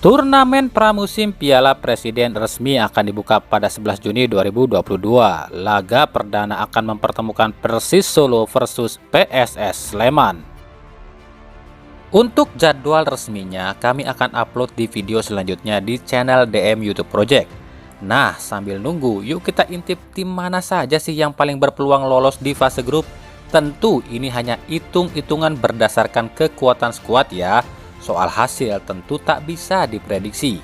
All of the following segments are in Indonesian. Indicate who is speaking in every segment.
Speaker 1: Turnamen pramusim Piala Presiden resmi akan dibuka pada 11 Juni 2022. Laga perdana akan mempertemukan Persis Solo versus PSS Sleman. Untuk jadwal resminya, kami akan upload di video selanjutnya di channel DM YouTube Project. Nah, sambil nunggu, yuk kita intip tim mana saja sih yang paling berpeluang lolos di fase grup. Tentu ini hanya hitung-hitungan berdasarkan kekuatan skuad ya. Soal hasil tentu tak bisa diprediksi.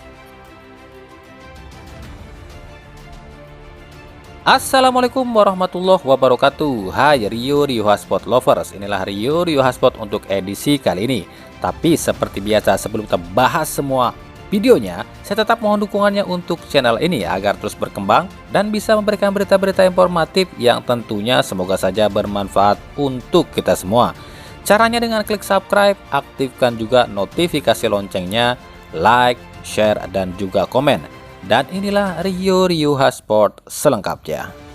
Speaker 1: Assalamualaikum warahmatullahi wabarakatuh. Hai Rio Hotspot Lovers, inilah Rio Hotspot untuk edisi kali ini. Tapi seperti biasa, sebelum kita bahas semua videonya, saya tetap mohon dukungannya untuk channel ini agar terus berkembang dan bisa memberikan berita-berita informatif yang tentunya semoga saja bermanfaat untuk kita semua. Caranya dengan klik subscribe, aktifkan juga notifikasi loncengnya, like, share, dan juga komen. Dan inilah Rio Hotspot selengkapnya.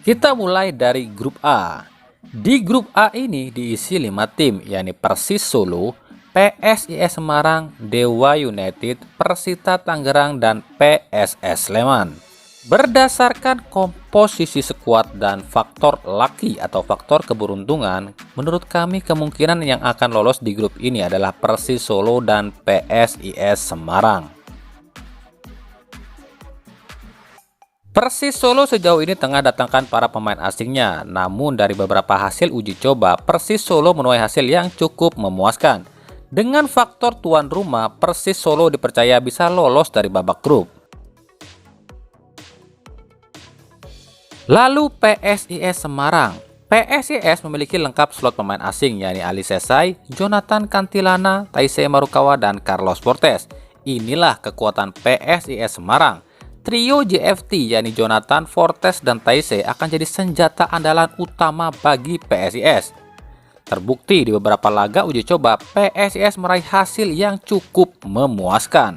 Speaker 1: Kita mulai dari grup A. Di grup A ini diisi 5 tim, yakni Persis Solo, PSIS Semarang, Dewa United, Persita Tangerang, dan PSS Sleman. Berdasarkan komposisi skuad dan faktor lucky atau faktor keberuntungan, menurut kami kemungkinan yang akan lolos di grup ini adalah Persis Solo dan PSIS Semarang. Persis Solo sejauh ini tengah datangkan para pemain asingnya, namun dari beberapa hasil uji coba, Persis Solo menuai hasil yang cukup memuaskan. Dengan faktor tuan rumah, Persis Solo dipercaya bisa lolos dari babak grup. Lalu PSIS Semarang. PSIS memiliki lengkap slot pemain asing, yakni Ali Sesai, Jonathan Kantilana, Taisei Marukawa, dan Carlos Portes. Inilah kekuatan PSIS Semarang. Trio JFT yakni Jonathan, Fortes, dan Taisei akan jadi senjata andalan utama bagi PSIS. Terbukti di beberapa laga uji coba, PSIS meraih hasil yang cukup memuaskan.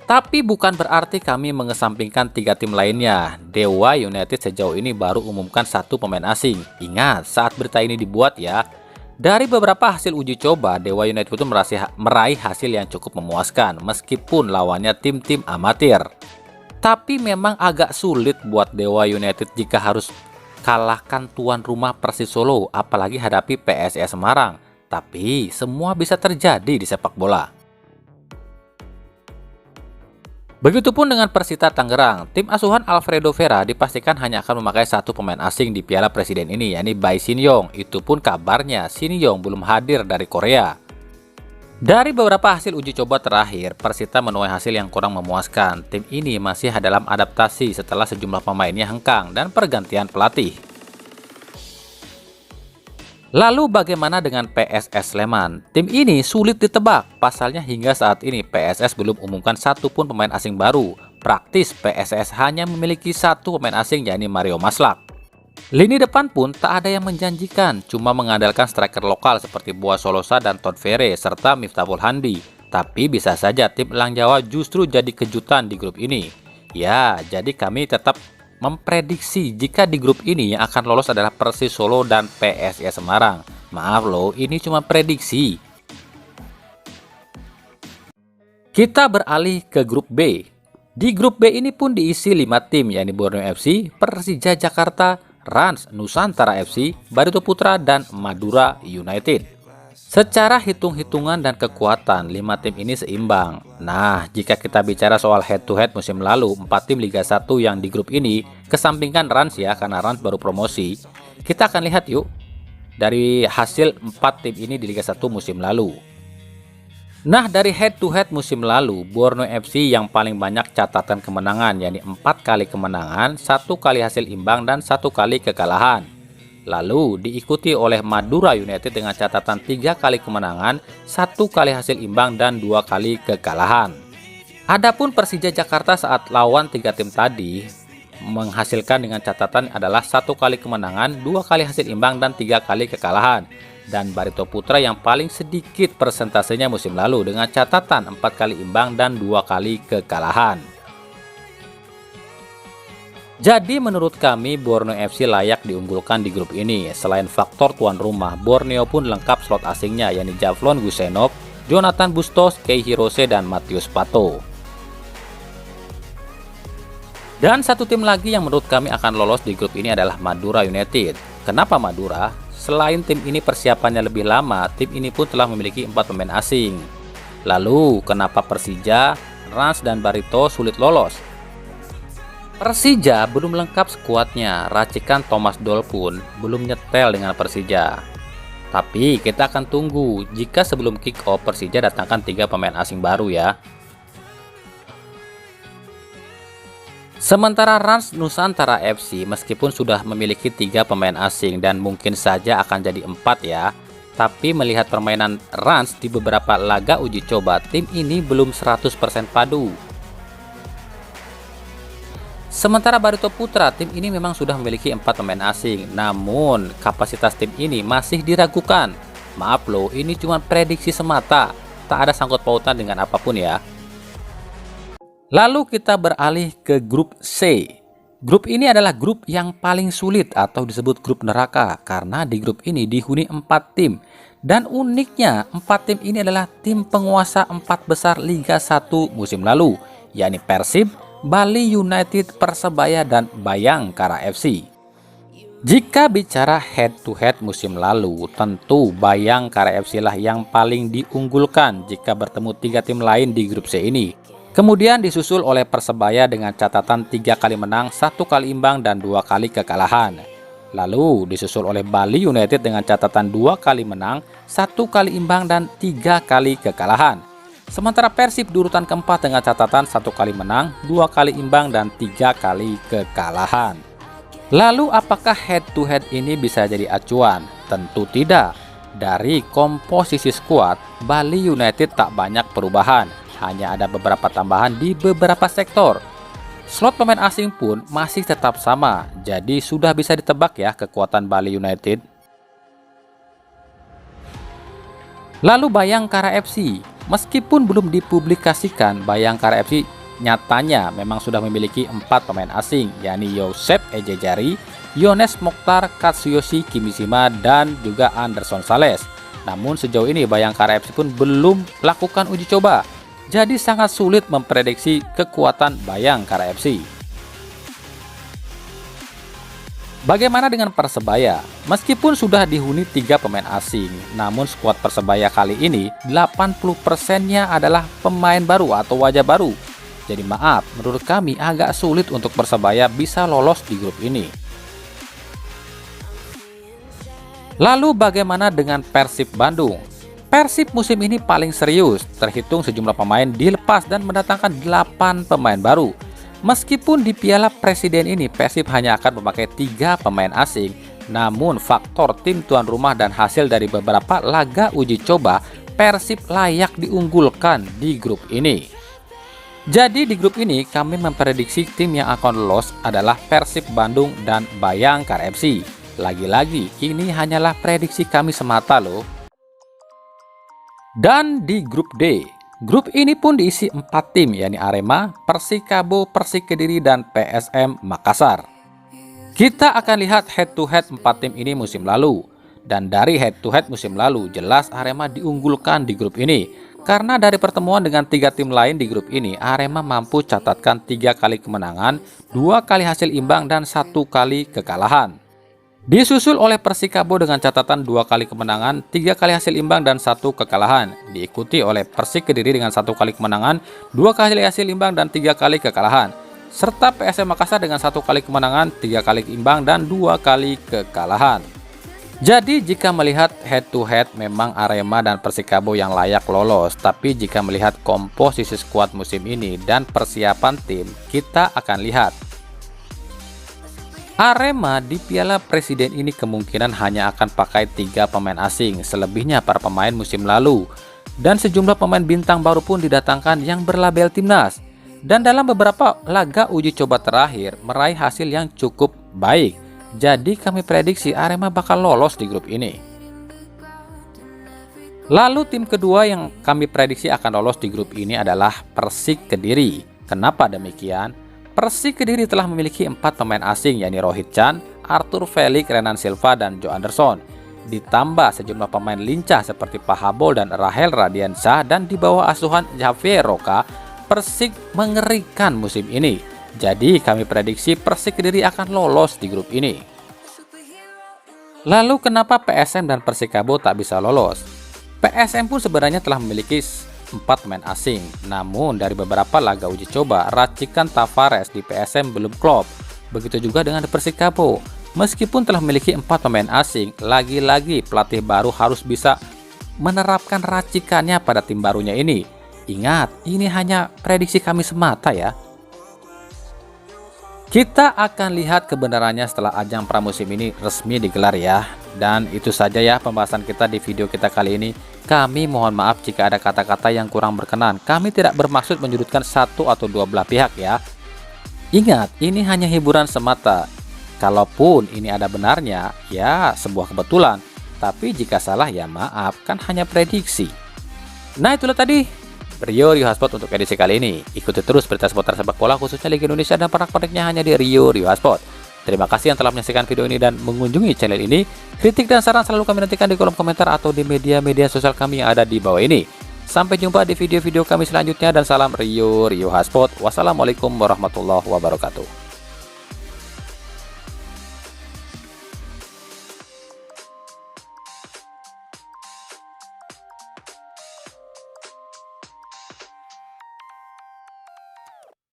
Speaker 1: Tapi bukan berarti kami mengesampingkan 3 tim lainnya. Dewa United sejauh ini baru umumkan 1 pemain asing. Ingat saat berita ini dibuat ya. Dari beberapa hasil uji coba, Dewa United itu meraih hasil yang cukup memuaskan meskipun lawannya tim-tim amatir. Tapi memang agak sulit buat Dewa United jika harus kalahkan tuan rumah Persis Solo, apalagi hadapi PSIS Semarang. Tapi semua bisa terjadi di sepak bola. Begitupun dengan Persita Tangerang, tim asuhan Alfredo Vera dipastikan hanya akan memakai 1 pemain asing di Piala Presiden ini, yakni Bae Shin-yong. Itu pun kabarnya Shin-yong belum hadir dari Korea. Dari beberapa hasil uji coba terakhir, Persita menuai hasil yang kurang memuaskan. Tim ini masih dalam adaptasi setelah sejumlah pemainnya hengkang dan pergantian pelatih. Lalu bagaimana dengan PSS Sleman? Tim ini sulit ditebak, pasalnya hingga saat ini PSS belum umumkan 1 pun pemain asing baru. Praktis PSS hanya memiliki 1 pemain asing, yakni Mario Maslak. Lini depan pun tak ada yang menjanjikan, cuma mengandalkan striker lokal seperti Boa Solosa dan Todd Ferre serta Miftahul Handi. Tapi bisa saja tim Elang Jawa justru jadi kejutan di grup ini. Ya, jadi kami tetap memprediksi jika di grup ini yang akan lolos adalah Persis Solo dan PSIS Semarang. Maaf loh, ini cuma prediksi. Kita beralih ke grup B. Di grup B ini pun diisi 5 tim, yakni Borneo FC, Persija Jakarta, Rans Nusantara FC, Barito Putra, dan Madura United. Secara hitung-hitungan dan kekuatan, 5 tim ini seimbang. Nah, jika kita bicara soal head-to-head musim lalu, 4 tim Liga 1 yang di grup ini, kesampingkan Rans ya, karena Rans baru promosi, kita akan lihat yuk dari hasil 4 tim ini di Liga 1 musim lalu. Nah, dari head-to-head musim lalu, Borneo FC yang paling banyak catatan kemenangan, yakni 4 kali kemenangan, 1 kali hasil imbang, dan 1 kali kekalahan. Lalu diikuti oleh Madura United dengan catatan 3 kali kemenangan, 1 kali hasil imbang, dan 2 kali kekalahan. Adapun Persija Jakarta saat lawan 3 tim tadi menghasilkan dengan catatan adalah 1 kali kemenangan, 2 kali hasil imbang, dan 3 kali kekalahan. Dan Barito Putra yang paling sedikit persentasenya musim lalu dengan catatan 4 kali imbang dan 2 kali kekalahan. Jadi menurut kami Borneo FC layak diunggulkan di grup ini. Selain faktor tuan rumah, Borneo pun lengkap slot asingnya yakni Javlon Gusenov, Jonathan Bustos, Kei Hirose, dan Matius Pato. Dan satu tim lagi yang menurut kami akan lolos di grup ini adalah Madura United. Kenapa Madura? Selain tim ini persiapannya lebih lama, tim ini pun telah memiliki 4 pemain asing. Lalu, kenapa Persija, Rans, dan Barito sulit lolos? Persija belum lengkap skuadnya, racikan Thomas Doll pun belum nyetel dengan Persija. Tapi kita akan tunggu jika sebelum kick off Persija datangkan 3 pemain asing baru ya. Sementara Rans Nusantara FC meskipun sudah memiliki 3 pemain asing dan mungkin saja akan jadi 4 ya, tapi melihat permainan Rans di beberapa laga uji coba, tim ini belum 100% padu. Sementara Barito Putra, tim ini memang sudah memiliki 4 pemain asing, namun kapasitas tim ini masih diragukan. Maaf loh, ini cuma prediksi semata, tak ada sangkut pautan dengan apapun ya. Lalu kita beralih ke grup C. Grup ini adalah grup yang paling sulit atau disebut grup neraka karena di grup ini dihuni 4 tim. Dan uniknya 4 tim ini adalah tim penguasa 4 besar Liga 1 musim lalu, yakni Persib, Bali United, Persebaya, dan Bayangkara FC. Jika bicara head to head musim lalu, tentu Bayangkara FC lah yang paling diunggulkan jika bertemu 3 tim lain di grup C ini. Kemudian disusul oleh Persebaya dengan catatan 3 kali menang, 1 kali imbang, dan 2 kali kekalahan. Lalu disusul oleh Bali United dengan catatan 2 kali menang, 1 kali imbang, dan 3 kali kekalahan. Sementara Persib di urutan keempat dengan catatan 1 kali menang, 2 kali imbang, dan 3 kali kekalahan. Lalu apakah head to head ini bisa jadi acuan? Tentu tidak. Dari komposisi skuad, Bali United tak banyak perubahan. Hanya ada beberapa tambahan di beberapa sektor. Slot pemain asing pun masih tetap sama, jadi sudah bisa ditebak ya kekuatan Bali United. Lalu Bayangkara FC, meskipun belum dipublikasikan, Bayangkara FC nyatanya memang sudah memiliki 4 pemain asing, yakni Yosep Ejejari, Yones Mokhtar, Katsuyoshi Kimishima, dan juga Anderson Sales. Namun sejauh ini Bayangkara FC pun belum melakukan uji coba. Jadi sangat sulit memprediksi kekuatan Bayangkara FC. Bagaimana dengan Persebaya? Meskipun sudah dihuni 3 pemain asing, namun skuad Persebaya kali ini 80%-nya adalah pemain baru atau wajah baru. Jadi maaf, menurut kami agak sulit untuk Persebaya bisa lolos di grup ini. Lalu bagaimana dengan Persib Bandung? Persib musim ini paling serius, terhitung sejumlah pemain dilepas dan mendatangkan 8 pemain baru. Meskipun di Piala Presiden ini Persib hanya akan memakai 3 pemain asing, namun faktor tim tuan rumah dan hasil dari beberapa laga uji coba, Persib layak diunggulkan di grup ini. Jadi di grup ini kami memprediksi tim yang akan lolos adalah Persib Bandung dan Bayangkara FC. Lagi-lagi ini hanyalah prediksi kami semata loh. Dan di grup D, grup ini pun diisi 4 tim yakni Arema, Persikabo, Persik Kediri, dan PSM Makassar. Kita akan lihat head to head 4 tim ini musim lalu. Dan dari head to head musim lalu jelas Arema diunggulkan di grup ini. Karena dari pertemuan dengan 3 tim lain di grup ini, Arema mampu catatkan 3 kali kemenangan, 2 kali hasil imbang, dan 1 kali kekalahan. Disusul oleh Persikabo dengan catatan 2 kali kemenangan, 3 kali hasil imbang, dan 1 kekalahan. Diikuti oleh Persik Kediri dengan 1 kali kemenangan, 2 kali hasil imbang, dan 3 kali kekalahan. Serta PSM Makassar dengan 1 kali kemenangan, 3 kali imbang, dan 2 kali kekalahan. Jadi jika melihat head to head memang Arema dan Persikabo yang layak lolos. Tapi jika melihat komposisi skuad musim ini dan persiapan tim, kita akan lihat Arema di Piala Presiden ini kemungkinan hanya akan pakai 3 pemain asing, selebihnya para pemain musim lalu. Dan sejumlah pemain bintang baru pun didatangkan yang berlabel timnas. Dan dalam beberapa laga uji coba terakhir meraih hasil yang cukup baik. Jadi kami prediksi Arema bakal lolos di grup ini. Lalu tim kedua yang kami prediksi akan lolos di grup ini adalah Persik Kediri. Kenapa demikian? Persik Kediri telah memiliki 4 pemain asing, yakni Rohit Chan, Arthur Felix, Renan Silva, dan Joe Anderson. Ditambah sejumlah pemain lincah seperti Pahabol dan Rahel Radiansyah, dan di bawah asuhan Javier Roca, Persik mengerikan musim ini. Jadi kami prediksi Persik Kediri akan lolos di grup ini. Lalu kenapa PSM dan Persikabo tak bisa lolos? PSM pun sebenarnya telah memiliki 4 pemain asing. Namun dari beberapa laga uji coba, racikan Tavares di PSM belum klop. Begitu juga dengan Persikabo. Meskipun telah memiliki 4 pemain asing, lagi-lagi pelatih baru harus bisa menerapkan racikannya pada tim barunya ini. Ingat, ini hanya prediksi kami semata ya. Kita akan lihat kebenarannya setelah ajang pramusim ini resmi digelar ya. Dan itu saja ya pembahasan kita di video kita kali ini. Kami mohon maaf jika ada kata-kata yang kurang berkenan. Kami tidak bermaksud menyudutkan satu atau dua belah pihak ya. Ingat, ini hanya hiburan semata. Kalaupun ini ada benarnya, ya sebuah kebetulan. Tapi jika salah ya maaf, kan hanya prediksi. Nah itulah tadi Rio Hotspot untuk edisi kali ini. Ikuti terus berita seputar sepak bola khususnya Liga Indonesia dan para koneknya hanya di Rio Hotspot. Terima kasih yang telah menyaksikan video ini dan mengunjungi channel ini. Kritik dan saran selalu kami nantikan di kolom komentar atau di media-media sosial kami yang ada di bawah ini. Sampai jumpa di video-video kami selanjutnya dan salam Rio Hotspot. Wassalamualaikum warahmatullahi wabarakatuh.